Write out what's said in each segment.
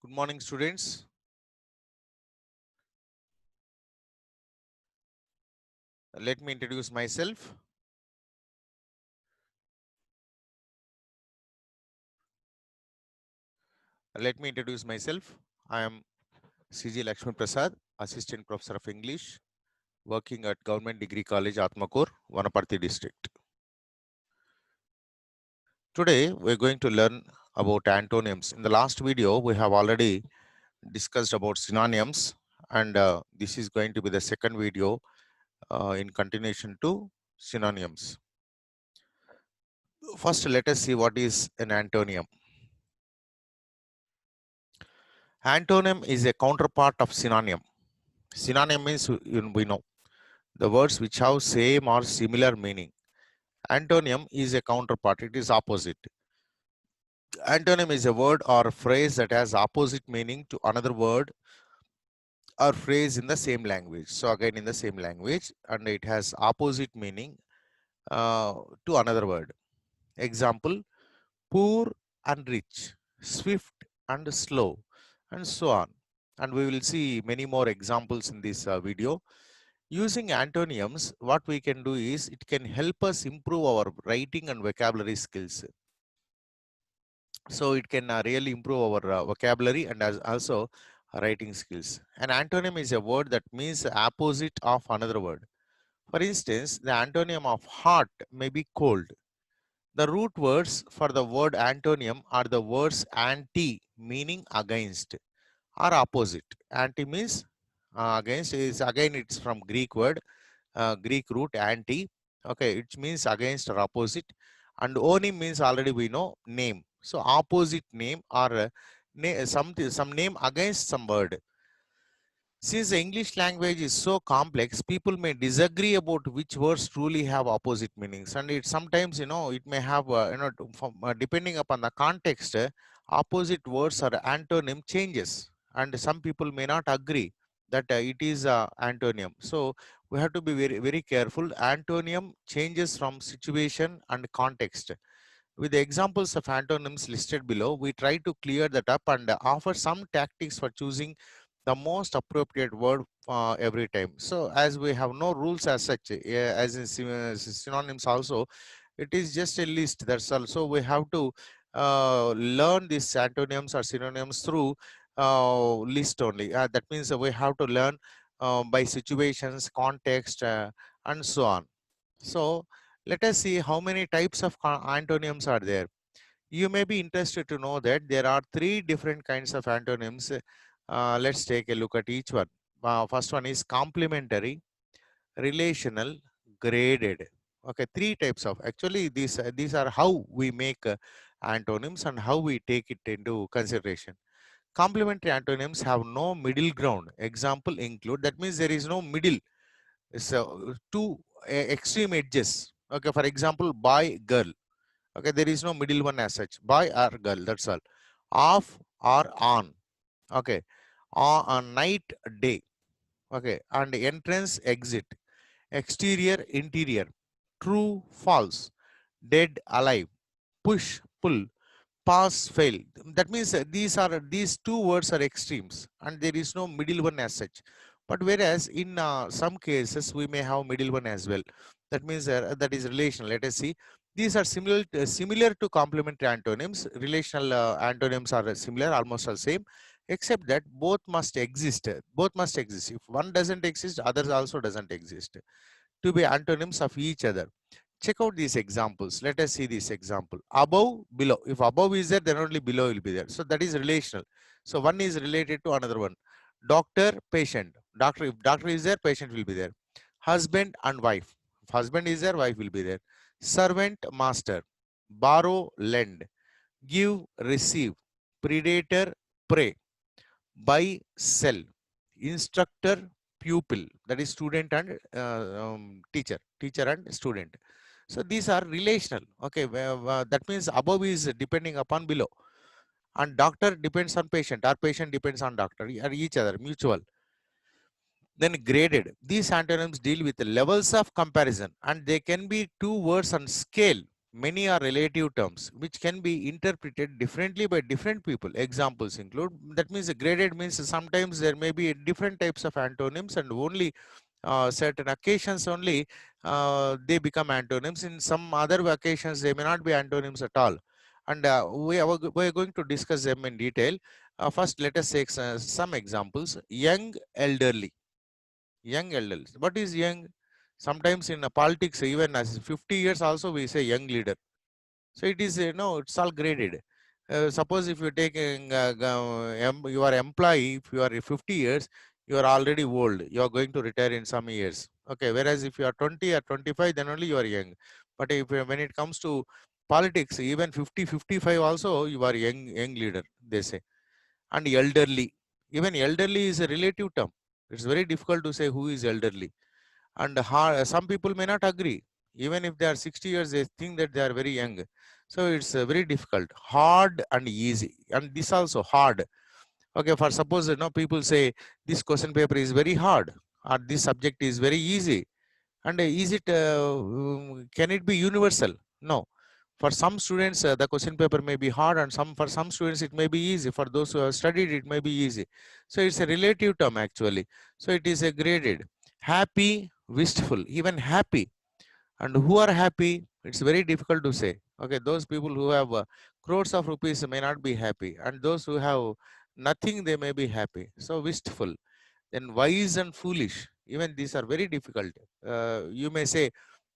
Good morning, students. Let me introduce myself. I am CG Lakshman Prasad, Assistant Professor of English, working at Government Degree College, Atmakur, Vanaparthi district. Today, we're going to learn about antonyms. In the last video, we have already discussed about synonyms, and this is going to be the second video in continuation to synonyms. First, let us see what is an antonym. Antonym is a counterpart of synonym. Synonym means we know the words which have same or similar meaning. Antonym is a counterpart, it is opposite. Antonym is a word or phrase that has opposite meaning to another word or phrase in the same language. So again in the same language, and it has opposite meaning to another word. Example, poor and rich, swift and slow, and so on. And we will see many more examples in this video. Using antonyms, what we can do is it can help us improve our writing and vocabulary skills. So it can really improve our vocabulary and as also writing skills. An antonym is a word that means the opposite of another word. For instance, the antonym of hot may be cold. The root words for the word antonym are the words anti, meaning against, or opposite. Anti means against, is again it's from Greek word, Greek root anti. Okay, it means against or opposite. And oni means already we know name. So opposite name or some name against some word. Since the English language is so complex, people may disagree about which words truly have opposite meanings, and it sometimes it may have depending upon the context, opposite words or antonym changes, and some people may not agree that it is antonym. So we have to be very careful. Antonym changes from situation and context. With the examples of antonyms listed below, we try to clear that up and offer some tactics for choosing the most appropriate word every time. So as we have no rules as such, as in synonyms also, it is just a list. That's also we have to learn these antonyms or synonyms through list only. That means we have to learn by situations, context, and so on. So let us see how many types of antonyms are there. You may be interested to know that there are three different kinds of antonyms. Let's take a look at each one. First one is complementary, relational, graded. Okay, three types of. Actually, these are how we make antonyms and how we take it into consideration. Complementary antonyms have no middle ground. Example include, that means there is no middle. So two extreme edges. Okay, for example, boy, girl. Okay, there is no middle one as such. Boy or girl, that's all. Off or on. Okay, on night, day. Okay, and entrance, exit, exterior, interior, true, false, dead, alive, push, pull, pass, fail. That means these two words are extremes, and there is no middle one as such. But whereas in some cases we may have middle one as well. That means that is relational. Let us see. These are similar to complementary antonyms. Relational antonyms are similar, almost the same, except that both must exist. Both must exist. If one doesn't exist, others also doesn't exist to be antonyms of each other. Check out these examples. Let us see this example. Above, below. If above is there, then only below will be there. So that is relational. So one is related to another one. Doctor, patient. Doctor, if doctor is there, patient will be there. Husband and wife. If husband is there, wife will be there. Servant, master. Borrow, lend. Give, receive. Predator, prey. Buy, sell. Instructor, pupil. That is student and teacher and student. So these are relational. Okay, that means above is depending upon below, and doctor depends on patient, or patient depends on doctor, or each other, mutual. Then graded. These antonyms deal with levels of comparison, and they can be two words on scale. Many are relative terms which can be interpreted differently by different people. Examples include, that means graded means sometimes there may be different types of antonyms, and only certain occasions only they become antonyms. In some other occasions they may not be antonyms at all, and we are going to discuss them in detail. First, let us take some examples. Young, elderly. Young, elderly. What is young? Sometimes in politics, even as 50 years also we say young leader. So it is, it's all graded. Suppose if you take your employee, if you are 50 years, you are already old. You are going to retire in some years. Okay. Whereas if you are 20 or 25, then only you are young. But if when it comes to politics, even 50, 55 also you are young leader, they say. And elderly. Even elderly is a relative term. It's very difficult to say who is elderly, and some people may not agree. Even if they are 60 years, they think that they are very young. So it's very difficult. Hard and easy, and this also hard. Okay, for suppose people say this question paper is very hard, or this subject is very easy. And is it can it be universal? No. For some students the question paper may be hard, and for some students it may be easy. For those who have studied, it may be easy. So it's a relative term actually. So it is a graded. Happy, wistful. Even happy, and who are happy, it's very difficult to say. Okay, those people who have crores of rupees may not be happy, and those who have nothing, they may be happy. So wistful. Then wise and foolish, even these are very difficult. You may say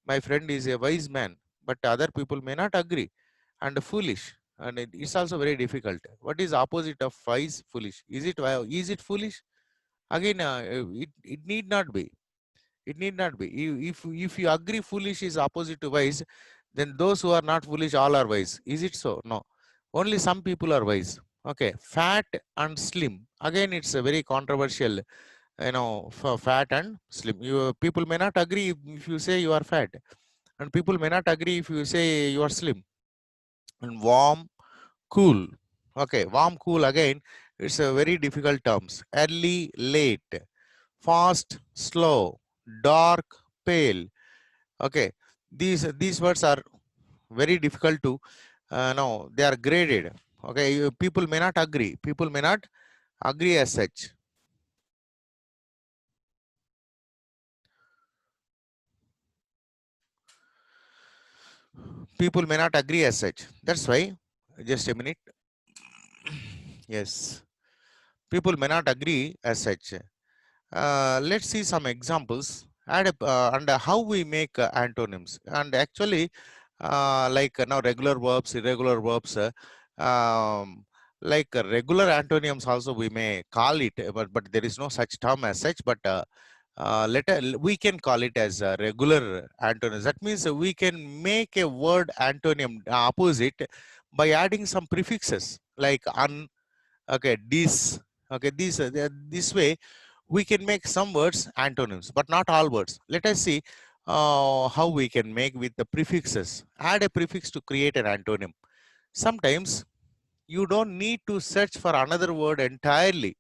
my friend is a wise man, but other people may not agree. And foolish, and it's also very difficult. What is opposite of wise? Foolish. Is it foolish? Again, it need not be. It need not be. If you agree foolish is opposite to wise, then those who are not foolish all are wise. Is it so? No. Only some people are wise. Okay. Fat and slim. Again, it's a very controversial, for fat and slim. People may not agree if you say you are fat, and people may not agree if you say you are slim. And warm, cool. Okay. Warm, cool. Again, it's a very difficult terms. Early, late. Fast, slow. Dark, pale. Okay, these words are very difficult to know. They are graded. Okay, people may not agree. People may not agree as such. People may not agree as such. That's why, just a minute. Yes, people may not agree as such. Let's see some examples. And how we make antonyms. And actually, like now regular verbs, irregular verbs, like regular antonyms also we may call it, but there is no such term as such. But we can call it as regular antonyms. That means we can make a word antonym opposite by adding some prefixes like un, okay, this, okay, this way we can make some words antonyms, but not all words. Let us see how we can make with the prefixes. Add a prefix to create an antonym. Sometimes you don't need to search for another word entirely.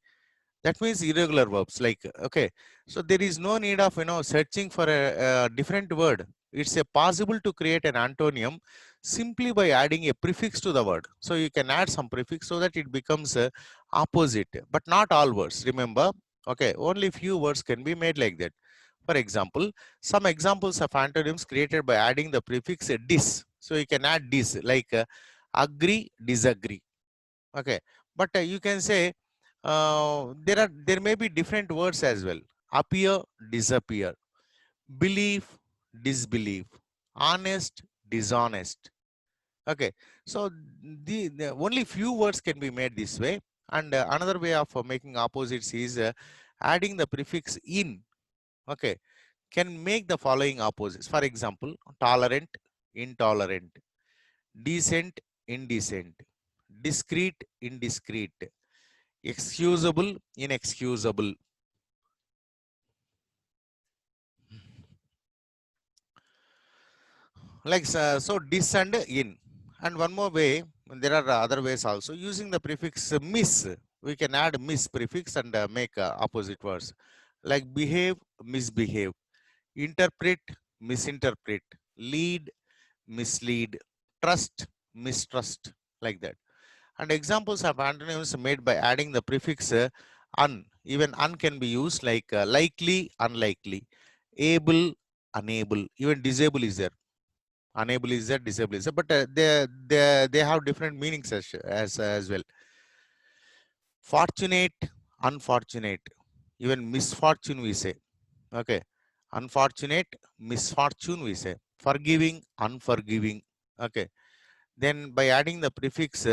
That means irregular verbs, like, okay, so there is no need of searching for a different word. It's a possible to create an antonym simply by adding a prefix to the word. So you can add some prefix so that it becomes opposite, but not all words, remember. Okay, only few words can be made like that. For example, some examples of antonyms created by adding the prefix dis. So you can add dis, like agree, disagree. Okay, but you can say there may be different words as well. Appear, disappear. Believe, disbelieve. Honest, dishonest. Okay, so the only few words can be made this way. And another way of making opposites is adding the prefix in. Okay, can make the following opposites. For example, tolerant, intolerant. Decent, indecent. Discreet, indiscreet. Excusable, inexcusable. Like so dis and in. And one more way, there are other ways also. Using the prefix miss, we can add miss prefix and make opposite words. Like behave, misbehave. Interpret, misinterpret. Lead, mislead, trust, mistrust, like that. And examples of antonyms made by adding the prefix un. Even un can be used like likely, unlikely, able, unable, even disable is there. Unable is there, disable is there, but they have different meanings as well. Fortunate, unfortunate, even misfortune we say. Okay, unfortunate, misfortune we say. Forgiving, unforgiving. Okay, then by adding the prefix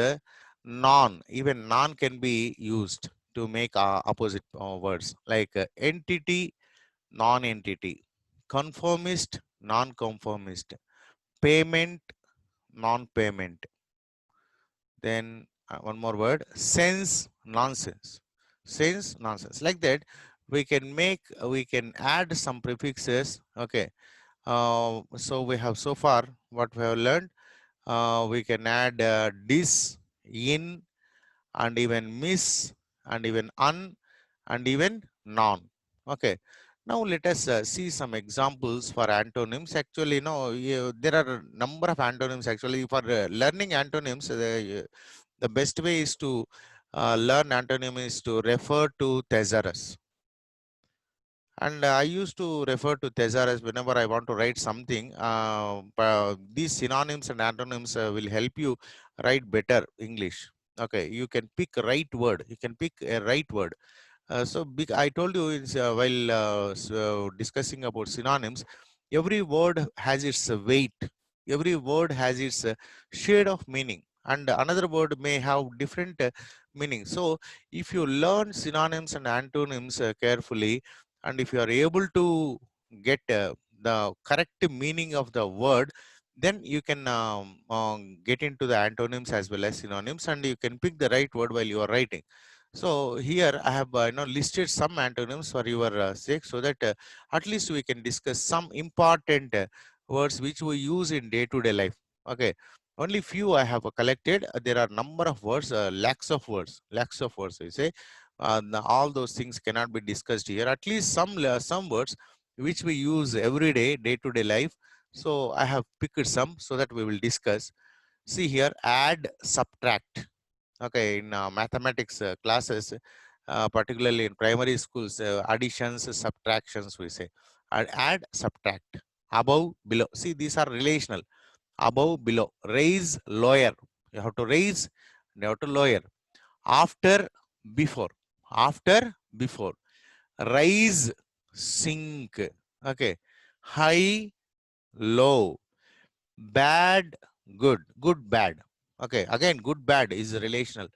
non, even non can be used to make opposite words like entity, non-entity, conformist, non-conformist, payment, non-payment. Then one more word, sense, nonsense, sense, nonsense. Like that, we can add some prefixes. Okay, so we have so far what we have learned. We can add dis, in, and even miss, and even un, and even non. Okay. Now let us see some examples for antonyms. Actually, there are a number of antonyms. Actually, for learning antonyms, the best way is to learn antonym is to refer to thesaurus. And I used to refer to thesaurus whenever I want to write something. These synonyms and antonyms will help you write better English. Okay, you can pick right word. You can pick a right word. I told you while discussing about synonyms, every word has its weight. Every word has its shade of meaning, and another word may have different meaning. So, if you learn synonyms and antonyms carefully, and if you are able to get the correct meaning of the word, then you can get into the antonyms as well as synonyms, and you can pick the right word while you are writing. So here I have listed some antonyms for your sake, so that at least we can discuss some important words which we use in day-to-day life. Okay, only few I have collected. There are number of words, lakhs of words. I say all those things cannot be discussed here. At least some words which we use every day, day-to-day life. So I have picked some so that we will discuss. See here, add, subtract. Okay, in mathematics classes, particularly in primary schools, additions, subtractions, we say. Add, subtract, above, below. See, these are relational. Above, below, raise, lower. You have to raise, you have to lower. After, before. After, before. Rise, sink. Okay. High, low. Bad, good. Good, bad. Okay, again, good, bad is relational.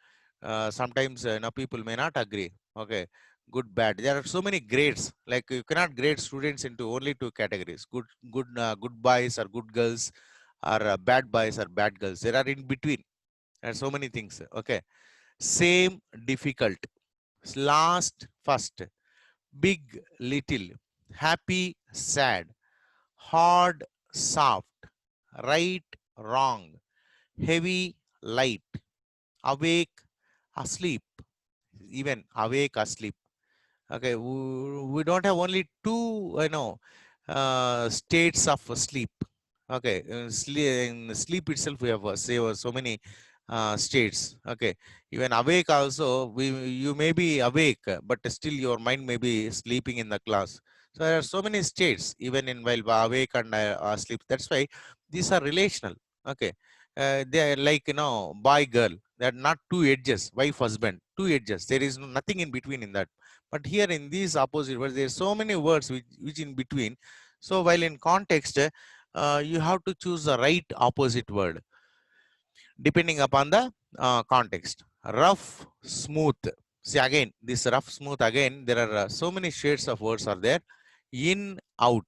Sometimes people may not agree. Okay, good, bad. There are so many grades. Like you cannot grade students into only two categories: good boys or good girls, or bad boys or bad girls. There are in between. There are so many things. Okay, same, difficult, last, first, big, little, happy, sad, hard, soft, right, wrong, heavy, light, awake, asleep, even awake, asleep. Okay, we don't have only two, states of sleep. Okay, in sleep itself, we have so many states. Okay, even awake also, you may be awake, but still your mind may be sleeping in the class. So there are so many states, even in while awake and asleep. That's why these are relational. Okay, they are like boy, girl. They are not two edges, wife, husband. Two edges. There is nothing in between in that. But here in these opposite words, there are so many words which in between. So while in context, you have to choose the right opposite word depending upon the context. Rough, smooth. See again, this rough, smooth, again, there are so many shades of words are there. In, out,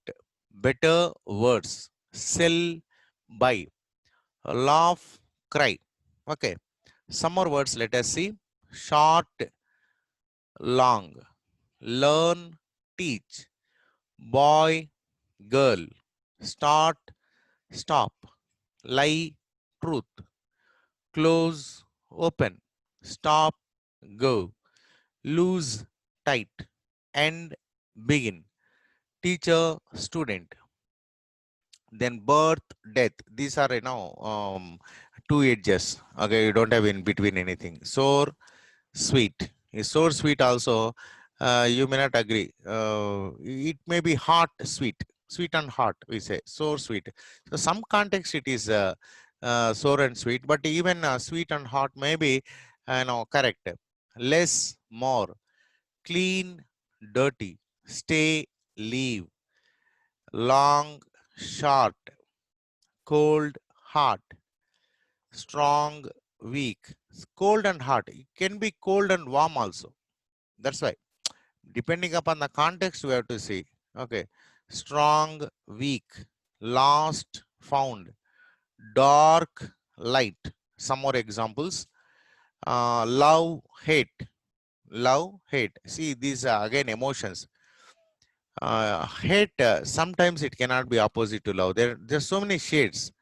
better, words, sell, buy, laugh, cry. Okay. Some more words, let us see. Short, long, learn, teach, boy, girl, start, stop, lie, truth, close, open, stop, go, loose, tight, end, begin, teacher, student, Then birth, death. These are, two edges. Okay, you don't have in between anything. Sour, sweet. Is sour sweet also, you may not agree. It may be hot, sweet. Sweet and hot, we say. Sour, sweet. So some context it is sour and sweet, but even sweet and hot may be, correct. Less, more. Clean, dirty. Stay, leave. Long, short. Cold, hot. Strong, weak. Cold and hot. It can be cold and warm also. That's why, depending upon the context, we have to see. Okay. Strong, weak. Lost, found. Dark, light. Some more examples. Love, hate. Love, hate. See, these are again emotions. Hate, sometimes it cannot be opposite to love. There's so many shades.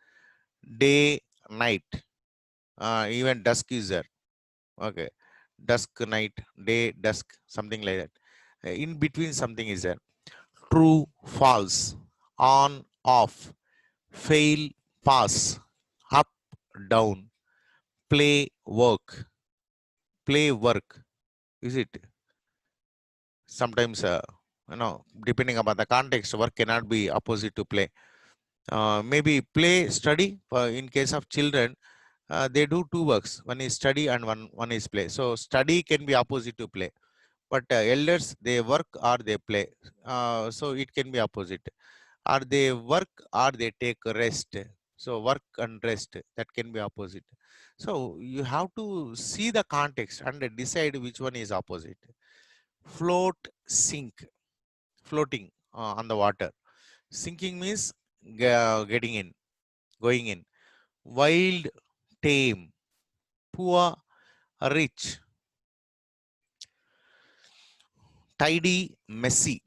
Day, night. Even dusk is there. Okay. Dusk, night, day, dusk, something like that. In between, something is there. True, false, on, off, fail, pass, up, down, play, work, play, work. Is it? Sometimes, depending upon the context, work cannot be opposite to play. Maybe play, study. In case of children, they do two works. One is study and one is play. So study can be opposite to play. But elders, they work or they play. So it can be opposite. Or they work or they take rest. So work and rest, that can be opposite. So you have to see the context and decide which one is opposite. Float, sink. Floating on the water. Sinking means getting in, going in. Wild, tame. Poor, rich. Tidy, messy.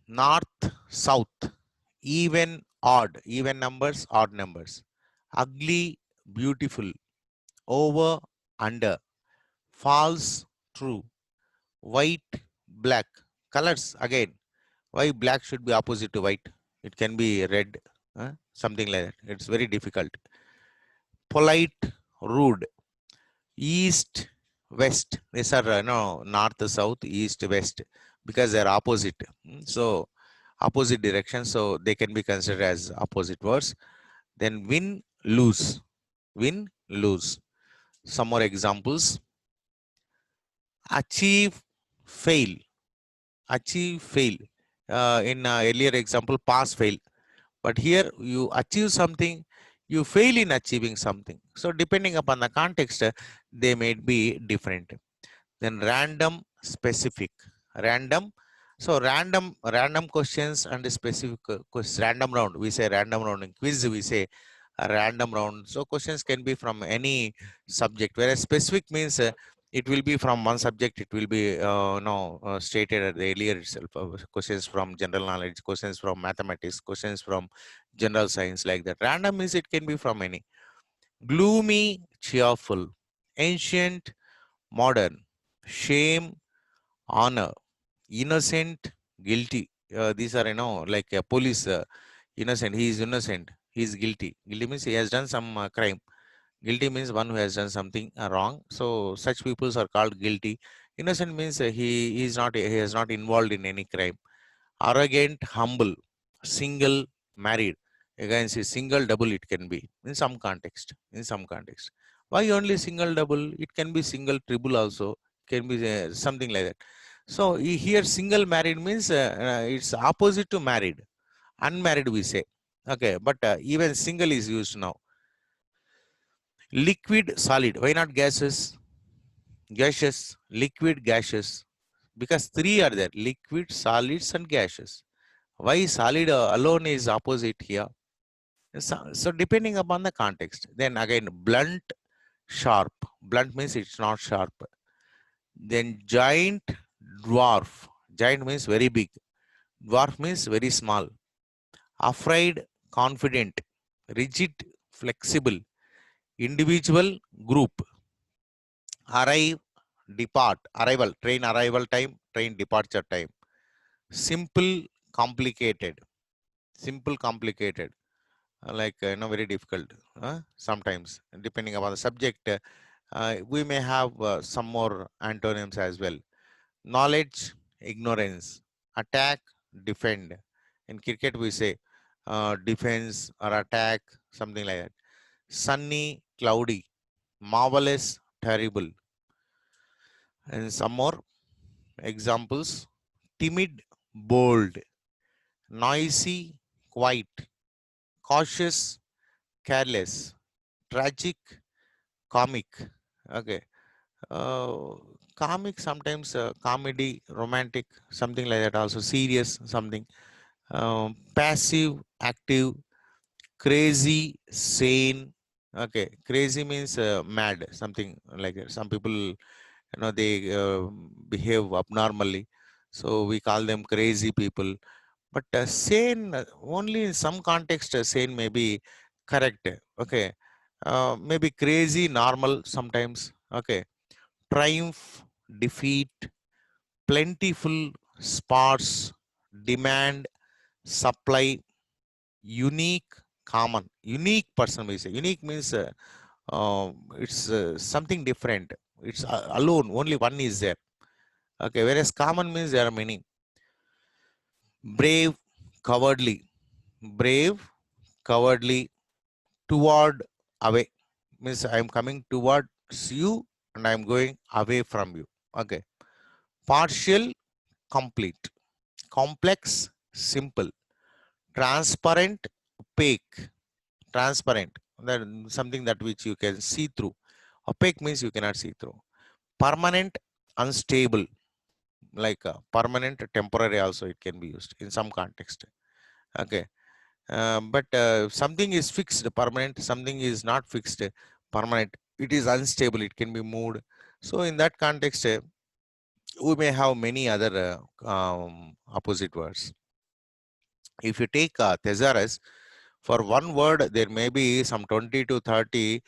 North, south. Even, odd. Even numbers, odd numbers. Ugly, beautiful. Over, under. False, true. White, black. Colors again. Why black should be opposite to white? It can be red, something like that. It's very difficult. Polite, rude. East, west. These are, north, south, east, west, because they're opposite. So opposite direction. So they can be considered as opposite words. Then win, lose. Win, lose. Some more examples. Achieve, fail. Achieve, fail. In earlier example, pass, fail. But here you achieve something, you fail in achieving something. So depending upon the context, they may be different. Then random, specific. Random. So random questions and specific questions. Random round. We say random round. In quiz, we say a random round. So questions can be from any subject. Whereas specific means it will be from one subject. It will be no stated at the earlier itself. Questions from general knowledge, questions from mathematics, questions from general science, like that. Random means it can be from any. Gloomy, cheerful. Ancient, modern. Shame, honor. Innocent, guilty. These are, like a police. Innocent, he is innocent, he is guilty. Guilty means he has done some crime. Guilty means one who has done something wrong. So such peoples are called guilty. Innocent means he is not, he is not involved in any crime. Arrogant, humble. Single, married. Again, see, single, double, it can be in some context. In some context, why only single, double? It can be single, triple also. Can be something like that. So here single, married means it's opposite to married. Unmarried, we say. Okay, but even single is used now. Liquid, solid. Why not gases? Gaseous, liquid, gaseous. Because three are there: liquid, solids, and gaseous. Why solid alone is opposite here? So depending upon the context. Then again, blunt, sharp. Blunt means it's not sharp. Then giant, dwarf. Giant means very big. Dwarf means very small. Afraid, confident. Rigid, flexible. Individual, group. Arrive, depart. Arrival, train arrival time, train departure time. Simple, complicated. Simple, complicated. like very difficult sometimes, depending upon the subject. We may have some more antonyms as well. Knowledge, ignorance. Attack, defend. In cricket we say defense or attack, something like that. Sunny, cloudy. Marvelous, terrible. And some more examples: timid, bold. Noisy, quiet. Cautious, careless. Tragic, comic. Okay. uh, Comic, sometimes comedy, romantic, something like that, also serious, something. Passive, active. Crazy, sane. Okay, crazy means mad, something like that. Some people, they behave abnormally, so we call them crazy people. But sane, only in some context, sane may be correct. Okay. Maybe crazy, normal sometimes. Okay. Triumph, defeat. Plentiful, sparse. Demand, supply. Unique, common. Unique person, we say. Unique means it's something different. It's alone, only one is there. Okay, whereas common means there are many. Brave, cowardly. Brave, cowardly. Toward, away means I am coming towards you and I am going away from you. Okay. Partial, complete. Complex, simple. Transparent, opaque. Transparent, that something that which you can see through. Opaque means you cannot see through. Permanent, unstable. Like permanent, temporary also it can be used in some context. Okay. But something is fixed, permanent. Something is not fixed, permanent. It is unstable, it can be moved. So in that context, we may have many other opposite words. If you take thesaurus, for one word there may be some 20 to 30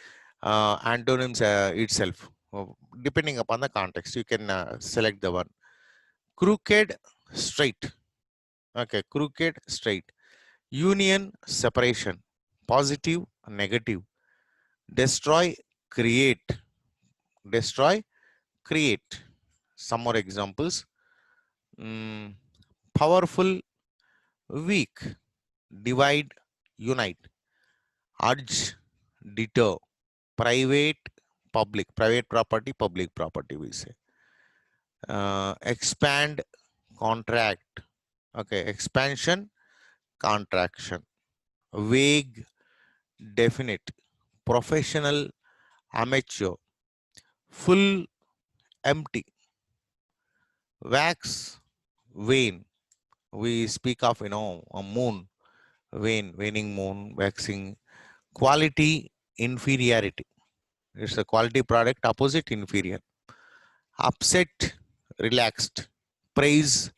antonyms itself. Depending upon the context, you can select the one. Crooked, straight. Okay, crooked, straight. Union, separation. Positive, negative. Destroy, create. Destroy, create. Some more examples. Mm, Powerful, weak. Divide, unite. Urge, deter. Private, public. Private property, public property, we say. Expand, contract. Okay, expansion, contraction. Vague, definite. Professional, amateur. Full, empty. Wax, wane. We speak of, a moon. Wane, waning moon, waxing. Quality, inferiority. It's a quality product, opposite, inferior. Upset, relaxed. Praise,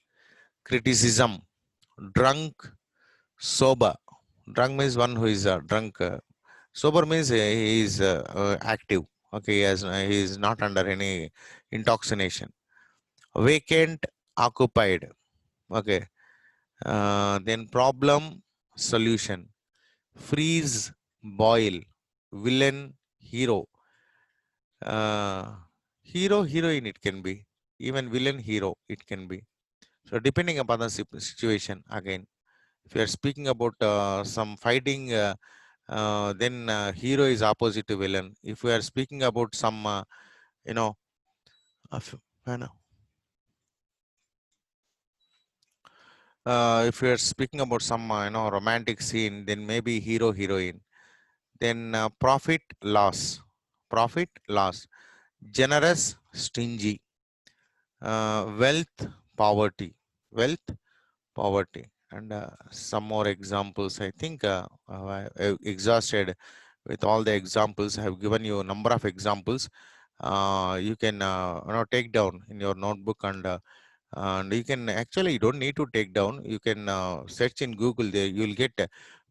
criticism. Drunk, sober. Drunk means one who is drunk. Sober means he is active. Okay, he is not under any intoxication. Vacant, occupied. Okay. Then problem, solution. Freeze, boil. Villain, hero. Uh, Hero, heroine, it can be. Even villain, hero, it can be. So depending upon the situation, again, if you are speaking about some fighting, then hero is opposite to villain. If we are speaking about some, you know, of- you know, if we are speaking about some, romantic scene, then maybe hero, heroine. Then profit, loss. Generous, stingy. Wealth, poverty. Wealth, poverty. And some more examples. I think I exhausted with all the examples. I have given you a number of examples. You can take down in your notebook, and you can actually, you don't need to take down. You can search in Google. There you will get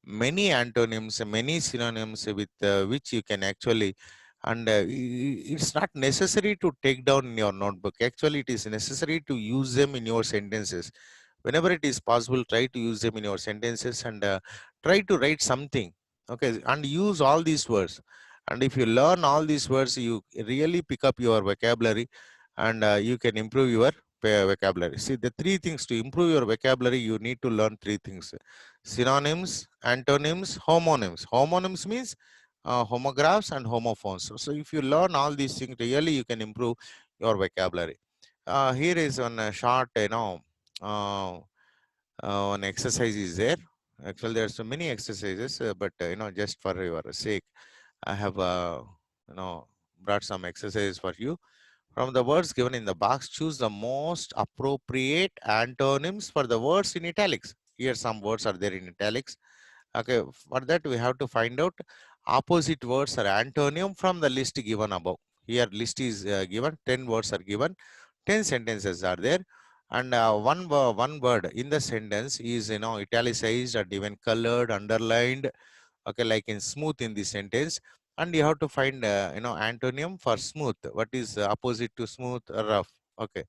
many antonyms, many synonyms with which you can actually. And it's not necessary to take down in your notebook. Actually, it is necessary to use them in your sentences. Whenever it is possible, try to use them in your sentences, and try to write something. Okay, and use all these words. And if you learn all these words, you really pick up your vocabulary, and you can improve your vocabulary. See, the three things to improve your vocabulary, you need to learn three things: synonyms, antonyms, homonyms. Homonyms means homographs and homophones. So if you learn all these things, really you can improve your vocabulary. Here is one short, uh, one exercise is there. Actually, there are so many exercises, but just for your sake, I have brought some exercises for you. From the words given in the box, choose the most appropriate antonyms for the words in italics. Here, some words are there in italics. Okay, for that we have to find out opposite words or antonym from the list given above. Here, list is given. 10 words are given. 10 sentences are there, and one word in the sentence is italicized or even colored, underlined. Okay, like in smooth in the sentence, and you have to find antonym for smooth. What is opposite to smooth? Rough. Okay,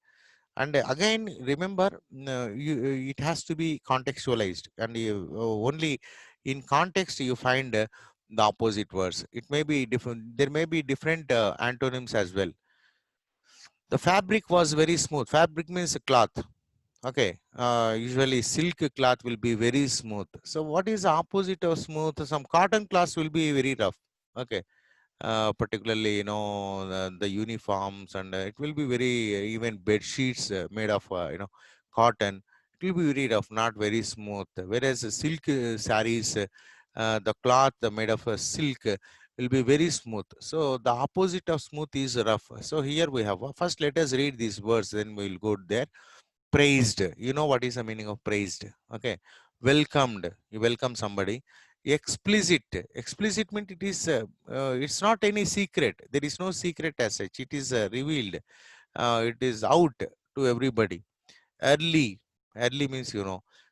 and again remember, it has to be contextualized, and only in context you find the opposite words. It may be different. There may be different antonyms as well. The fabric was very smooth. Fabric means cloth. Okay. Usually silk cloth will be very smooth. So what is the opposite of smooth? Some cotton cloths will be very rough. Okay. Particularly, the uniforms, and it will be very even bed sheets made of cotton. It will be very rough, not very smooth. Whereas silk saris, the cloth made of silk will be very smooth. So the opposite of smooth is rough. So here we have, first let us read these words, then we will go there. Praised, you know what is the meaning of praised? Okay. Welcomed, you welcome somebody. Explicit, explicit means it is it's not any secret. There is no secret as such. It is revealed, it is out to everybody. Early, early means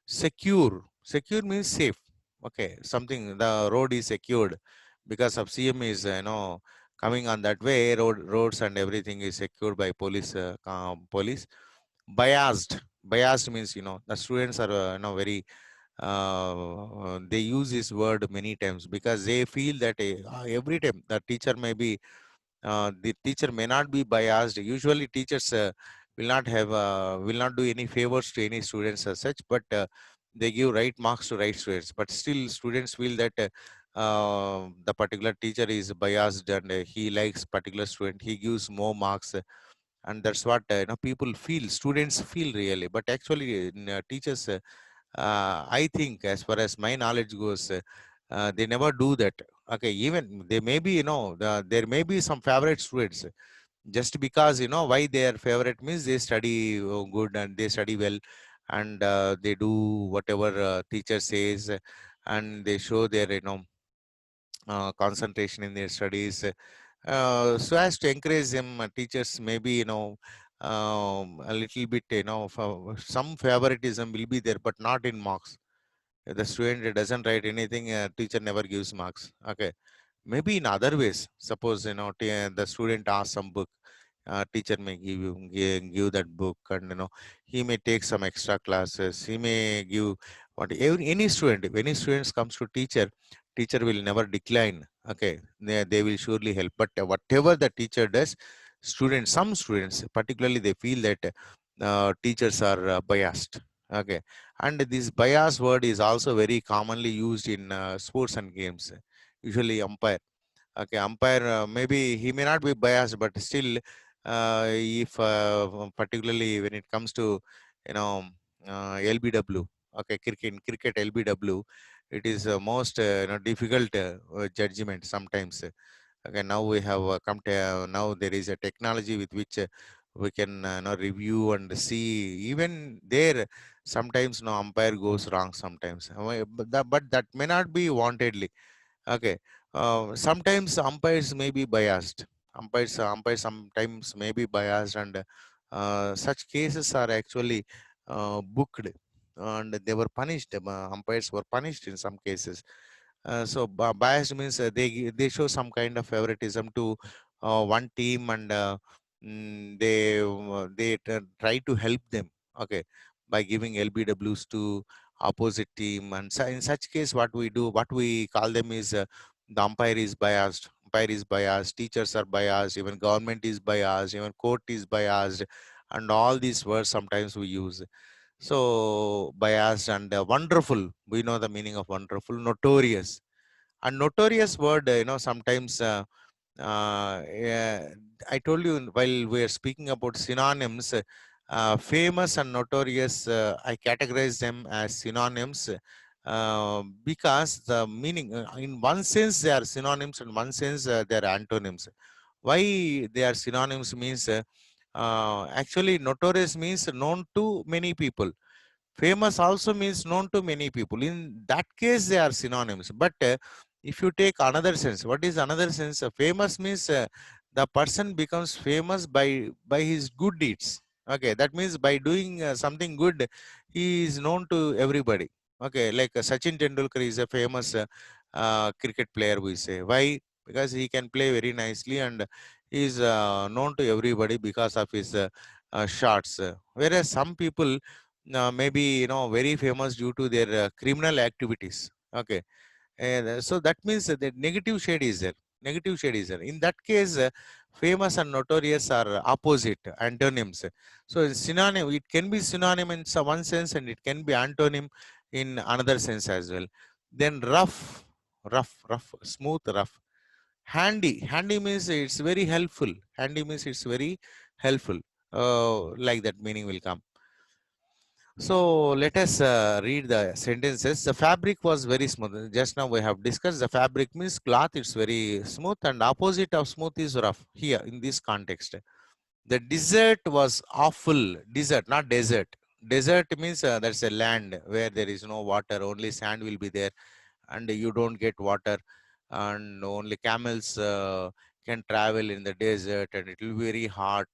secure. Secure means safe. Okay, something, the road is secured because of CM is coming on that way. Roads and everything is secured by police. Police. Biased, biased means the students are very they use this word many times because they feel that every time the teacher may be the teacher may not be biased. Usually teachers will not do any favors to any students as such, but they give right marks to right students. But still students feel that the particular teacher is biased, and he likes particular student, he gives more marks. And that's what people feel, students feel really. But actually teachers, I think, as far as my knowledge goes, they never do that. Okay, even they may be, there may be some favorite students, just because why they are favorite means they study good and they study well, and they do whatever teacher says, and they show their concentration in their studies, so as to encourage them. Teachers maybe a little bit, for some favoritism will be there, but not in marks. If the student doesn't write anything, teacher never gives marks. Okay, maybe in other ways. Suppose the student asks some book, teacher may give that book, and he may take some extra classes, he may give any student. If any students comes to teacher, teacher will never decline. Okay, they will surely help. But whatever the teacher does, students, some students particularly, they feel that teachers are biased. Okay, and this bias word is also very commonly used in sports and games. Usually umpire. Okay, umpire, maybe he may not be biased, but still, if particularly when it comes to LBW, okay, cricket LBW, it is most difficult judgment sometimes. Okay, now we have come to now there is a technology with which we can review and see. Even there, sometimes no umpire goes wrong sometimes. But that may not be wantedly. Okay. Sometimes umpires may be biased. Umpires sometimes may be biased, and such cases are actually booked, and they were punished. Umpires were punished in some cases. So biased means they show some kind of favoritism to one team, and they try to help them. Okay, by giving LBWs to opposite team. And so in such case, what we do, what we call them is the umpire is biased. Umpire is biased. Teachers are biased. Even government is biased. Even court is biased, and all these words sometimes we use. So biased and wonderful. We know the meaning of wonderful. Notorious, and notorious word. Sometimes. Yeah, I told you while we are speaking about synonyms, famous and notorious, I categorize them as synonyms because the meaning, in one sense, they are synonyms, in one sense, they are antonyms. Why they are synonyms means actually notorious means known to many people. Famous also means known to many people. In that case, they are synonyms. But if you take another sense, what is another sense? Famous means the person becomes famous by his good deeds. Okay, that means by doing something good, he is known to everybody. Okay, like Sachin Tendulkar is a famous cricket player. We say why? Because he can play very nicely and he is known to everybody because of his shots. Whereas some people maybe very famous due to their criminal activities. Okay, and so that means that the negative shade is there. Negative shade is there. In that case, famous and notorious are opposite antonyms. So synonym, it can be synonym in one sense and it can be antonym in another sense as well. Then rough, rough, smooth, rough. Handy, handy means it's very helpful. Handy means it's very helpful. Like that meaning will come. So let us read the sentences. The fabric was very smooth. Just now we have discussed the fabric means cloth. It's very smooth, and opposite of smooth is rough. Here in this context, the desert was awful. Desert, not desert. Desert means that's a land where there is no water. Only sand will be there, and you don't get water, and only camels can travel in the desert, and it will be very hot.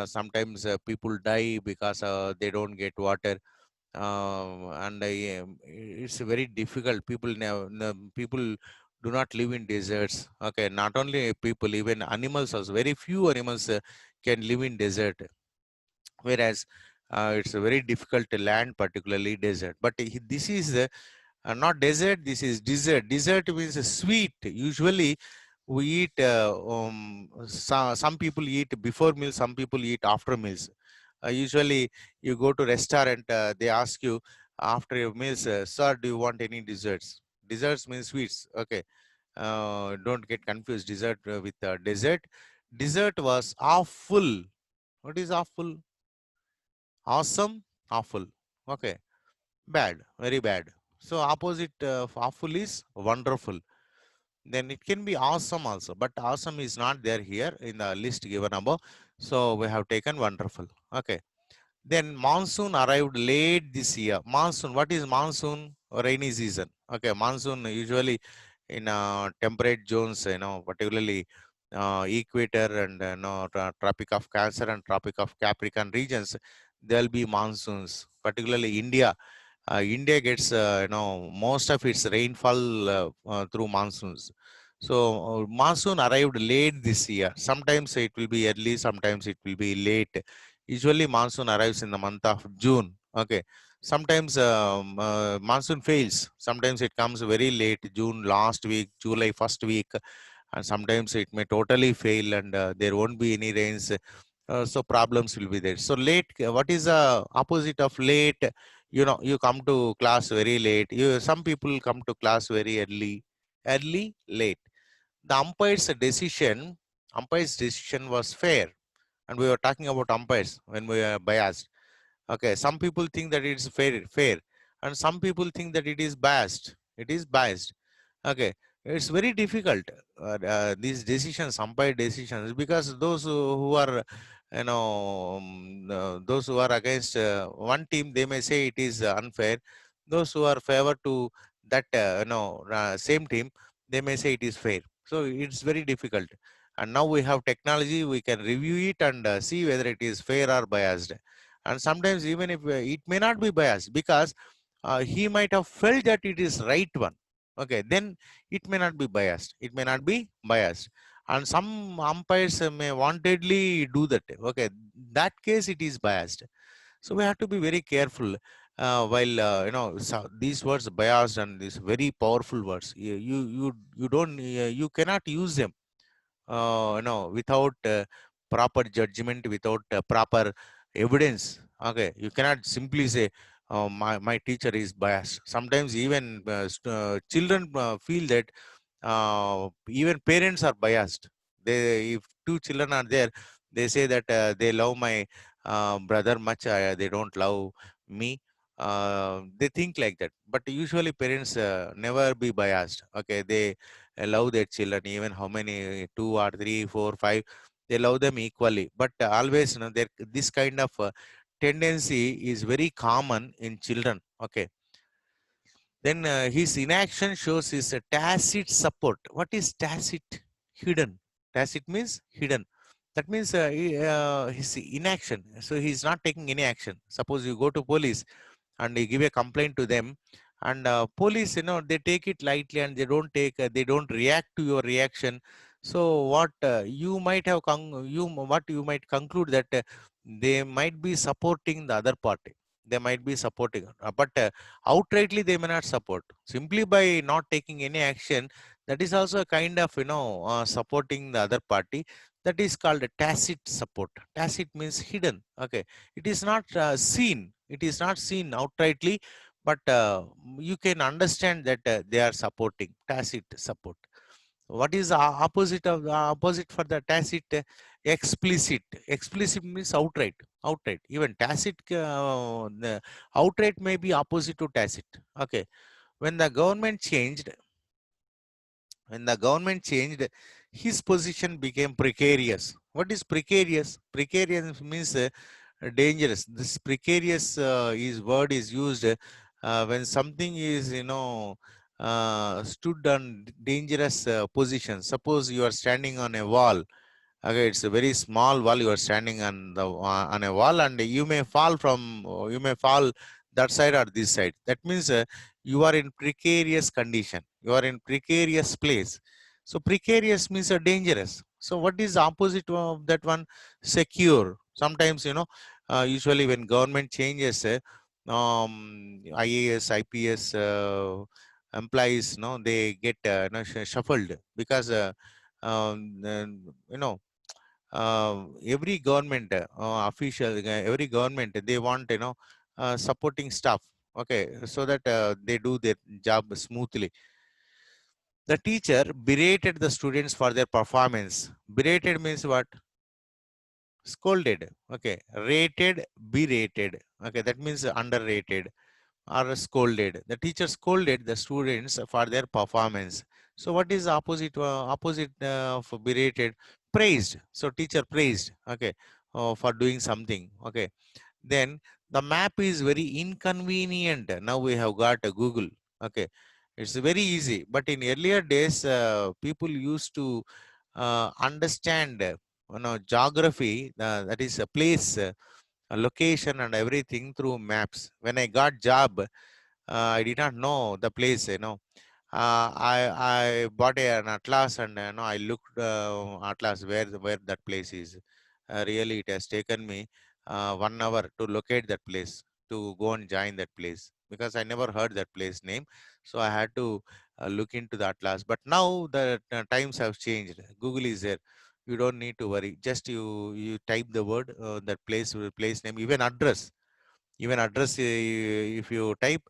Sometimes people die because they don't get water, and it's very difficult. People do not live in deserts. Okay, not only people, even animals also. Very few animals can live in desert, whereas it's a very difficult land, particularly desert. But this is not desert. This is dessert. Dessert means sweet. Usually, we eat. Some people eat before meals. Some people eat after meals. Usually, you go to restaurant. They ask you after your meals, sir, do you want any desserts? Desserts means sweets. Okay, don't get confused. Dessert with dessert. Dessert was awful. What is awful? Awesome, awful. Okay, bad, very bad. So opposite of awful is wonderful. Then it can be awesome also, but awesome is not there here in the list given above. So we have taken wonderful. Okay. Then monsoon arrived late this year. Monsoon, what is monsoon? Rainy season. Okay, monsoon usually in temperate zones, particularly equator and Tropic of Cancer and Tropic of Capricorn regions, there will be monsoons. Particularly India, India gets most of its rainfall through monsoons. So monsoon arrived late this year. Sometimes it will be early, sometimes it will be late. Usually monsoon arrives in the month of June. Okay. Sometimes monsoon fails. Sometimes it comes very late, June last week, July first week, and sometimes it may totally fail and there won't be any rains. So problems will be there. So late, what is the opposite of late? You come to class very late. Some people come to class very early. Early, late. The umpire's decision was fair, and we were talking about umpires when we are biased. Okay, some people think that it's fair, and some people think that it is biased. It is biased. Okay, it's very difficult. These decisions, umpire decisions, because those who are, those who are against one team, they may say it is unfair. Those who are favor to that, same team, they may say it is fair. So it's very difficult. And now we have technology, we can review it and see whether it is fair or biased. And sometimes even if it may not be biased, because he might have felt that it is right one. Okay, then it may not be biased. It may not be biased. And some umpires may wantedly do that. Okay, that case it is biased. So we have to be very careful. while these words biased and these very powerful words, you don't you cannot use them without proper judgment, without proper evidence. Okay, you cannot simply say my teacher is biased. Sometimes even children feel that even parents are biased. They, if two children are there, they say that they love my brother much, they don't love me. They think like that, but usually parents never be biased. Okay, they love their children, even how many, two or three, four, five, they love them equally. But always, there this kind of tendency is very common in children. Okay, then his inaction shows his tacit support. What is tacit? Hidden. Tacit means hidden. That means his inaction. So he's not taking any action. Suppose you go to police and you give a complaint to them, and police, they take it lightly and they don't react to your reaction. So what you might have what you might conclude that they might be supporting the other party. They might be supporting, but outrightly they may not support. Simply by not taking any action, that is also a kind of supporting the other party. That is called a tacit support. Tacit means hidden. Okay, it is not seen. It is not seen outrightly, but you can understand that they are supporting. Tacit support. What is the opposite of the opposite for the tacit? Explicit. Explicit means outright. Outright. Even tacit, the outright may be opposite to tacit. Okay. When the government changed, when the government changed, his position became precarious. What is precarious? Precarious means dangerous. This precarious is word is used when something is stood on dangerous position. Suppose you are standing on a wall. Okay, it's a very small wall. You are standing on a wall, and you may fall that side or this side. That means you are in precarious condition. You are in precarious place. So precarious means dangerous. So what is the opposite of that one? Secure. Sometimes usually when government changes, IAS, IPS employees, they get shuffled because you know every government official, every government, they want supporting staff. Okay, so that they do their job smoothly. The teacher berated the students for their performance. Berated means what? Scolded. Okay, rated, berated. Okay, that means underrated or scolded. The teacher scolded the students for their performance. So what is opposite opposite for berated? Praised. So teacher praised. Okay, for doing something. Okay, then the map is very inconvenient. Now we have got a Google. Okay, it's very easy. But in earlier days, people used to understand geography. That is a place. A location and everything through maps. When I got job, I did not know the place. I bought an atlas, and I looked atlas where that place is. Really, it has taken me 1 hour to locate that place, to go and join that place, because I never heard that place name. So I had to look into the atlas. But now the times have changed. Google is there. You don't need to worry. Just you type the word, that place name, even address, if you type,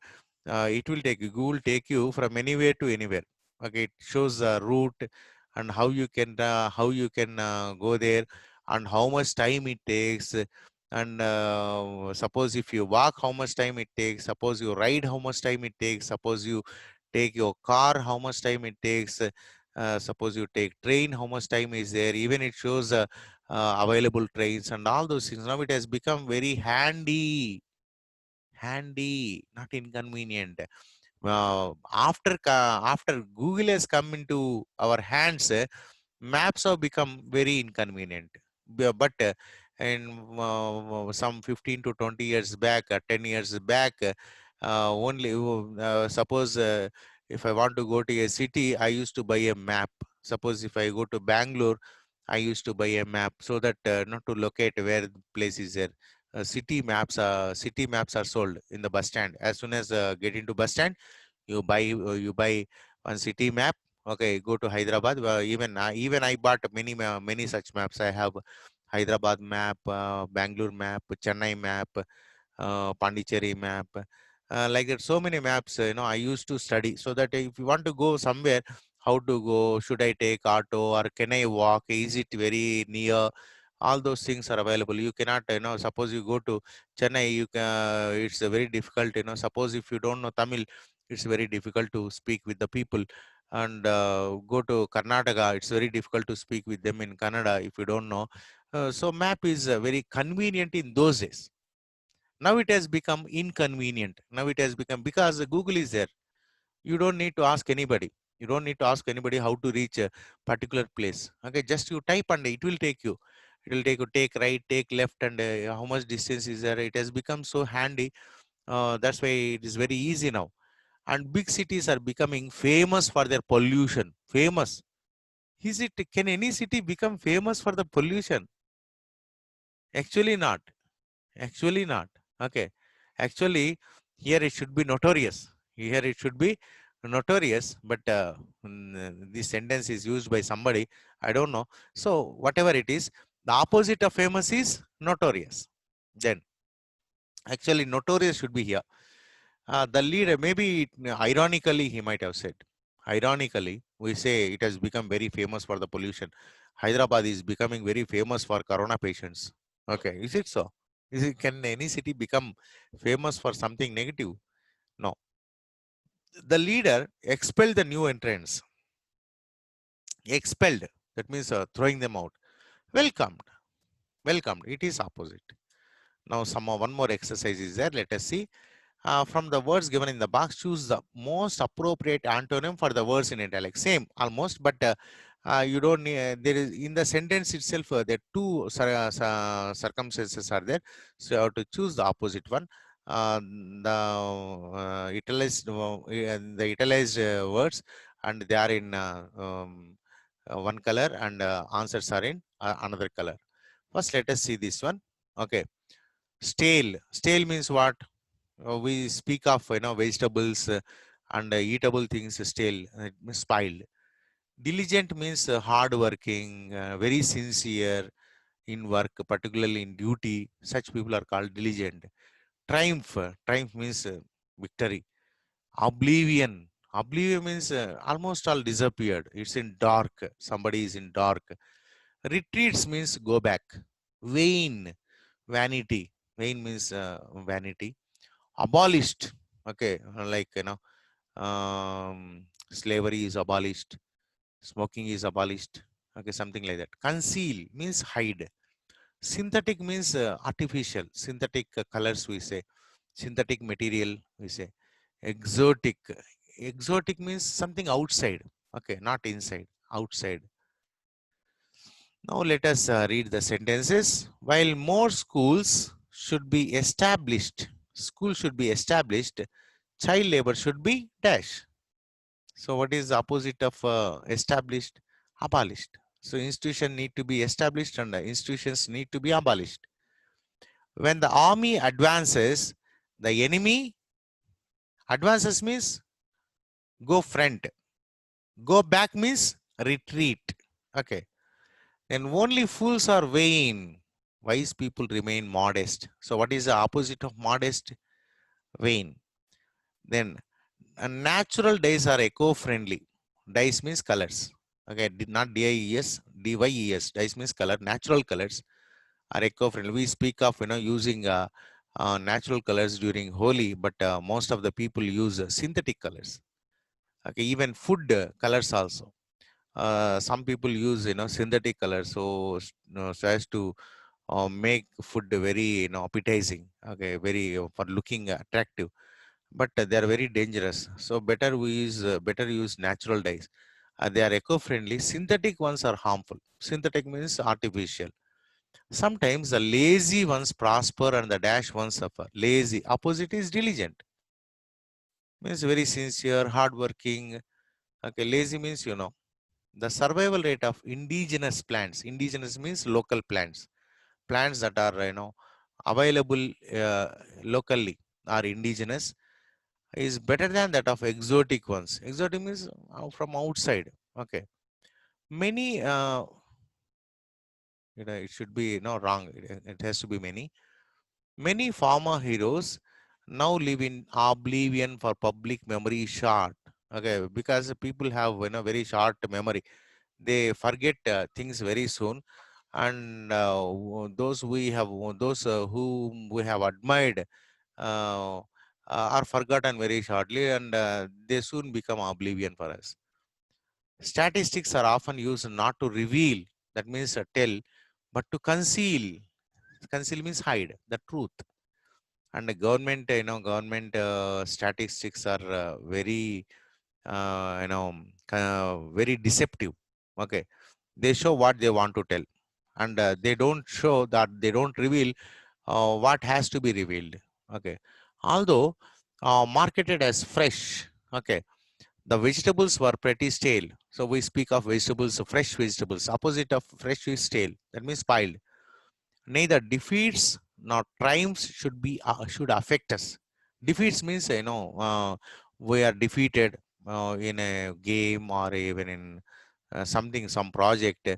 it will take you, Google will take you from anywhere to anywhere. Okay, it shows the route and how you can go there, and how much time it takes. And suppose if you walk, how much time it takes. Suppose you ride, how much time it takes. Suppose you take your car, how much time it takes. Suppose you take train, how much time is there. Even it shows available trains and all those things. Now it has become very handy, not inconvenient. After Google has come into our hands, maps have become very inconvenient. But in some 15 to 20 years back, 10 years back, only suppose if I want to go to a city, I used to buy a map. Suppose if I go to Bangalore, I used to buy a map so that not to locate where the place is there. city maps are sold in the bus stand. As soon as get into bus stand, you buy one city map. Okay, go to Hyderabad. Even I bought many such maps. I have Hyderabad map, Bangalore map, Chennai map, Pondicherry map, like that. So many maps. I used to study so that if you want to go somewhere, how to go? Should I take auto or can I walk? Is it very near? All those things are available. You cannot, suppose you go to Chennai, it's very difficult. Suppose if you don't know Tamil, it's very difficult to speak with the people. And go to Karnataka, it's very difficult to speak with them in Kannada if you don't know. So map is very convenient in those days. Now it has become inconvenient. Now it has become, because Google is there. You don't need to ask anybody. You don't need to ask anybody how to reach a particular place. Okay, just you type and it will take you. It will take you, take right, take left, and how much distance is there. It has become so handy. That's why it is very easy now. And big cities are becoming famous for their pollution. Famous. Is it? Can any city become famous for the pollution? Actually not. Actually not. Okay. Actually, here it should be notorious. Here it should be notorious, but this sentence is used by somebody. I don't know. So whatever it is, the opposite of famous is notorious. Then actually notorious should be here. The leader, maybe ironically, he might have said. Ironically, we say it has become very famous for the pollution. Hyderabad is becoming very famous for corona patients. Okay, is it so? Can any city become famous for something negative? No. The leader expelled the new entrants. Expelled. That means throwing them out. Welcomed. Welcomed. It is opposite. Now, one more exercise is there. Let us see. From the words given in the box, choose the most appropriate antonym for the words in italics. Same almost, but you don't need, there is in the sentence itself, there are two circumstances are there. So you have to choose the opposite one. The italicized words, and they are in one color, and answers are in another color. First, let us see this one. Okay, stale. Stale means what? We speak of vegetables and eatable things stale, it means spoiled. Diligent means hard working, very sincere in work, particularly in duty. Such people are called diligent. Triumph. Triumph means victory. Oblivion. Oblivion means almost all disappeared. It's in dark. Somebody is in dark. Retreats means go back. Vain. Vanity. Vain means vanity. Abolished. Okay, like slavery is abolished, smoking is abolished. Okay, something like that. Conceal means hide. Synthetic means artificial. Synthetic colors, we say. Synthetic material, we say. Exotic. Exotic means something outside. Okay, not inside, outside. Now let us read the sentences. While more schools should be established, school should be established, child labor should be dash. So what is the opposite of established? Abolished. So institution need to be established and the institutions need to be abolished. When the army advances, the enemy advances means go front. Go back means retreat. Okay. And only fools are vain. Wise people remain modest. So what is the opposite of modest? Vain. Then natural dyes are eco-friendly. Dyes means colors. Okay, not DIES, DYES. Dyes means color. Natural colors are eco-friendly. We speak of using natural colors during Holi, but most of the people use synthetic colors. Okay, even food colors also. Some people use synthetic colors, so as to make food very appetizing. Okay, very for looking attractive, but they are very dangerous. So better use natural dyes. They are eco-friendly. Synthetic ones are harmful. Synthetic means artificial. Sometimes the lazy ones prosper and the dash ones suffer. Lazy opposite is diligent. Means very sincere, hardworking. Okay, lazy means the survival rate of indigenous plants. Indigenous means local plants. Plants that are available locally or indigenous is better than that of exotic ones. Exotic means from outside. Okay. Many, it should be no wrong. It has to be many. Many former heroes now live in oblivion for public memory is short. Okay, because people have very short memory. They forget things very soon, and those whom we have admired uh, are forgotten very shortly, and they soon become oblivion for us. Statistics are often used not to reveal, that means tell, but to conceal. Conceal means hide the truth. And the government statistics are very, very deceptive. Okay, they show what they want to tell, and they don't reveal what has to be revealed. Okay, although marketed as fresh. Okay, the vegetables were pretty stale. So we speak of vegetables, fresh vegetables. Opposite of fresh is stale. That means spoiled. Neither defeats nor triumphs should affect us. Defeats means we are defeated in a game or even in some project.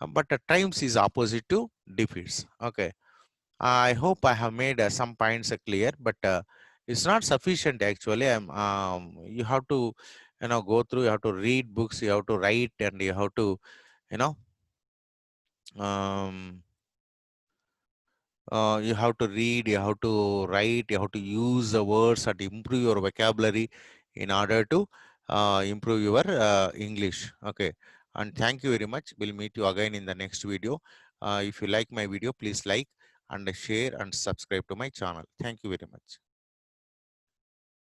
But triumphs is opposite to defeats. Okay, I hope I have made some points clear, but it's not sufficient actually. You have to, go through. You have to read books. You have to write, and you have to, you know, um, you have to read. You have to write. You have to use the words and improve your vocabulary in order to improve your English. Okay. And thank you very much. We'll meet you again in the next video. If you like my video, please like and share and subscribe to my channel. Thank you very much.